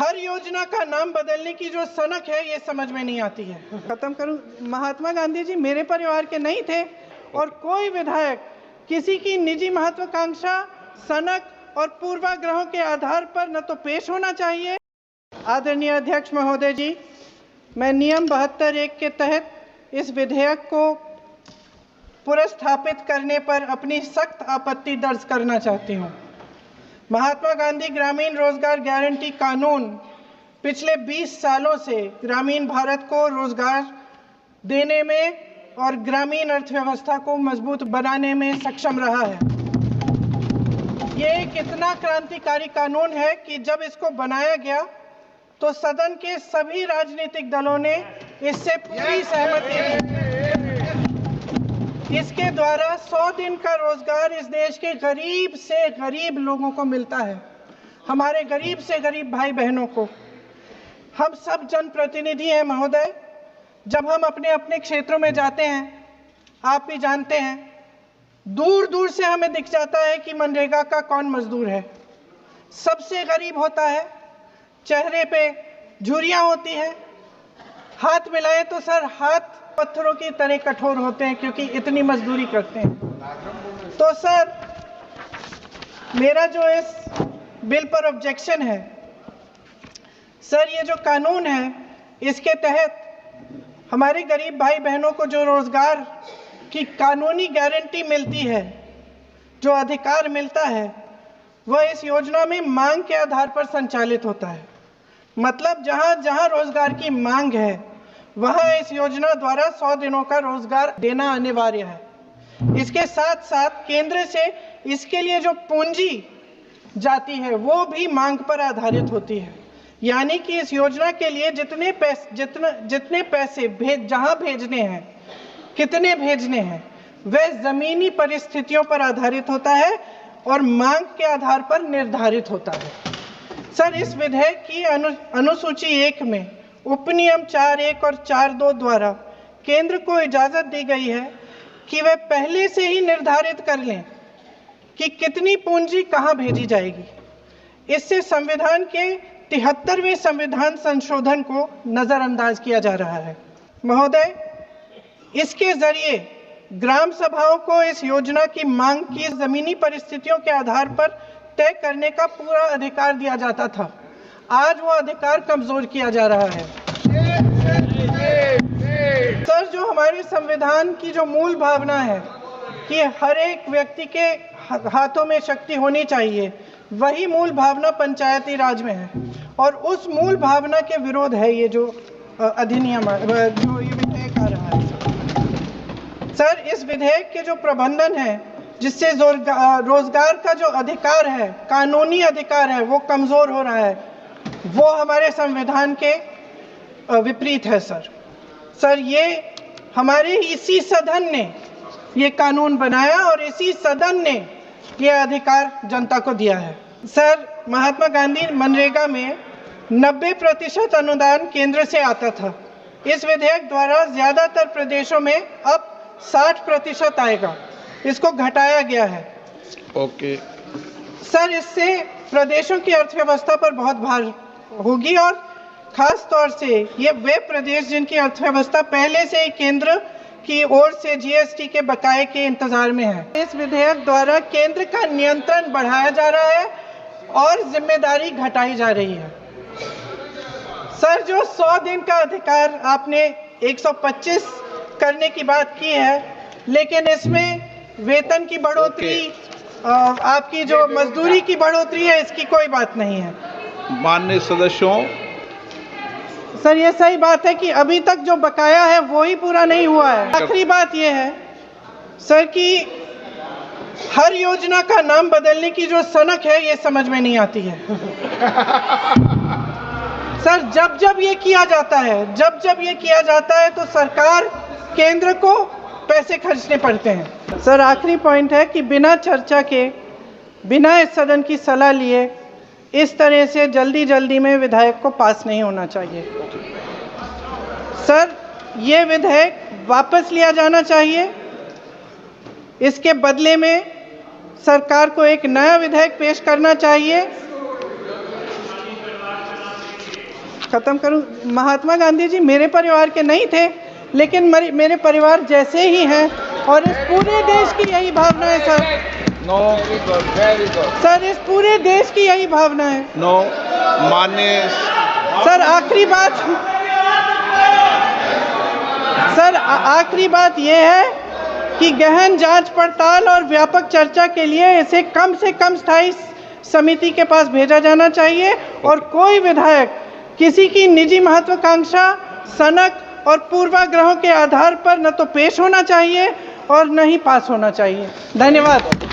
हर योजना का नाम बदलने की जो सनक है ये समझ में नहीं आती है। खत्म करूं, महात्मा गांधी जी मेरे परिवार के नहीं थे और कोई विधायक किसी की निजी महत्वाकांक्षा, सनक और पूर्वाग्रहों के आधार पर न तो पेश होना चाहिए। आदरणीय अध्यक्ष महोदय जी, मैं नियम 72(1) के तहत इस विधेयक को पुनर्स्थापित करने पर अपनी सख्त आपत्ति दर्ज करना चाहती हूँ। महात्मा गांधी ग्रामीण रोजगार गारंटी कानून पिछले 20 सालों से ग्रामीण भारत को रोजगार देने में और ग्रामीण अर्थव्यवस्था को मजबूत बनाने में सक्षम रहा है। ये एक इतना क्रांतिकारी कानून है कि जब इसको बनाया गया तो सदन के सभी राजनीतिक दलों ने इससे पूरी सहमति दी। इसके द्वारा 100 दिन का रोजगार इस देश के गरीब से गरीब लोगों को मिलता है, हमारे गरीब से गरीब भाई बहनों को। हम सब जनप्रतिनिधि हैं महोदय, जब हम अपने अपने क्षेत्रों में जाते हैं, आप भी जानते हैं, दूर दूर से हमें दिख जाता है कि मनरेगा का कौन मजदूर है। सबसे गरीब होता है, चेहरे पे झुर्रियां होती हैं, हाथ मिलाए तो सर हाथ पत्थरों की तरह कठोर होते हैं क्योंकि इतनी मजदूरी करते हैं। तो सर मेरा जो इस बिल पर ऑब्जेक्शन है, सर ये जो कानून है इसके तहत हमारे गरीब भाई बहनों को जो रोजगार की कानूनी गारंटी मिलती है, जो अधिकार मिलता है, वह इस योजना में मांग के आधार पर संचालित होता है। मतलब जहां जहां रोजगार की मांग है वहां इस योजना द्वारा 100 दिनों का रोजगार देना अनिवार्य है। इसके साथ साथ केंद्र से इसके लिए जो पूंजी जाती है वो भी मांग पर आधारित होती है। यानी कि इस योजना के लिए जितने पैसे जहां भेजने हैं, कितने भेजने हैं, वह जमीनी परिस्थितियों पर आधारित होता है और मांग के आधार पर निर्धारित होता है। सर इस विधेयक की अनुसूची 1 में उपनियम 4(1) और 4(2) द्वारा केंद्र को इजाजत दी गई है कि वह पहले से ही निर्धारित कर लें कि कितनी पूंजी कहां भेजी जाएगी। इससे संविधान के 73वें संविधान संशोधन को नजरअंदाज किया जा रहा है। महोदय, इसके जरिए ग्राम सभाओं को इस योजना की मांग की जमीनी परिस्थितियों के आधार पर तय करने का पूरा अधिकार दिया जाता था। आज वो अधिकार कमजोर किया जा रहा है। सर जो हमारे संविधान की जो मूल भावना है कि हर एक व्यक्ति के हाथों में शक्ति होनी चाहिए, वही मूल भावना पंचायती राज में है और उस मूल भावना के विरोध है ये जो अधिनियम जो ये विधेयक आ रहा है। सर इस विधेयक के जो प्रबंधन है जिससे रोजगार का जो अधिकार है, कानूनी अधिकार है, वो कमजोर हो रहा है, वो हमारे संविधान के विपरीत है। सर ये हमारे इसी सदन ने ये कानून बनाया और इसी सदन ने ये अधिकार जनता को दिया है। सर महात्मा गांधी मनरेगा में 90% अनुदान केंद्र से आता था। इस विधेयक द्वारा ज्यादातर प्रदेशों में अब 60% आएगा, इसको घटाया गया है। ओके सर इससे प्रदेशों की अर्थव्यवस्था पर बहुत भार होगी और खास तौर से ये वे प्रदेश जिनकी अर्थव्यवस्था पहले से ही केंद्र की ओर से जीएसटी के बकाये के इंतजार में है। इस विधेयक द्वारा केंद्र का नियंत्रण बढ़ाया जा रहा है और जिम्मेदारी घटाई जा रही है। सर जो 100 दिन का अधिकार आपने 125 करने की बात की है, लेकिन इसमें वेतन की बढ़ोतरी, आपकी जो मजदूरी की बढ़ोतरी है, इसकी कोई बात नहीं है। माननीय सदस्यों, सर ये सही बात है कि अभी तक जो बकाया है वो ही पूरा नहीं हुआ है। आखिरी बात ये है सर कि हर योजना का नाम बदलने की जो सनक है ये समझ में नहीं आती है। सर जब ये किया जाता है तो सरकार केंद्र को पैसे खर्चने पड़ते हैं। सर आखिरी पॉइंट है कि बिना चर्चा के, बिना इस सदन की सलाह लिए इस तरह से जल्दी में विधेयक को पास नहीं होना चाहिए। सर ये विधेयक वापस लिया जाना चाहिए। इसके बदले में सरकार को एक नया विधेयक पेश करना चाहिए खत्म करूं। महात्मा गांधी जी मेरे परिवार के नहीं थे, लेकिन मेरे परिवार जैसे ही हैं, और इस पूरे देश की यही भावना है sir. No, very good. Sir इस पूरे देश की यही भावना है। नो, माननीय सर आखिरी बात, सर आखिरी बात यह है कि गहन जांच पड़ताल और व्यापक चर्चा के लिए इसे कम से कम स्थायी समिति के पास भेजा जाना चाहिए, और कोई विधायक किसी की निजी महत्वाकांक्षा, सनक और पूर्वाग्रहों के आधार पर न तो पेश होना चाहिए और न ही पास होना चाहिए। धन्यवाद।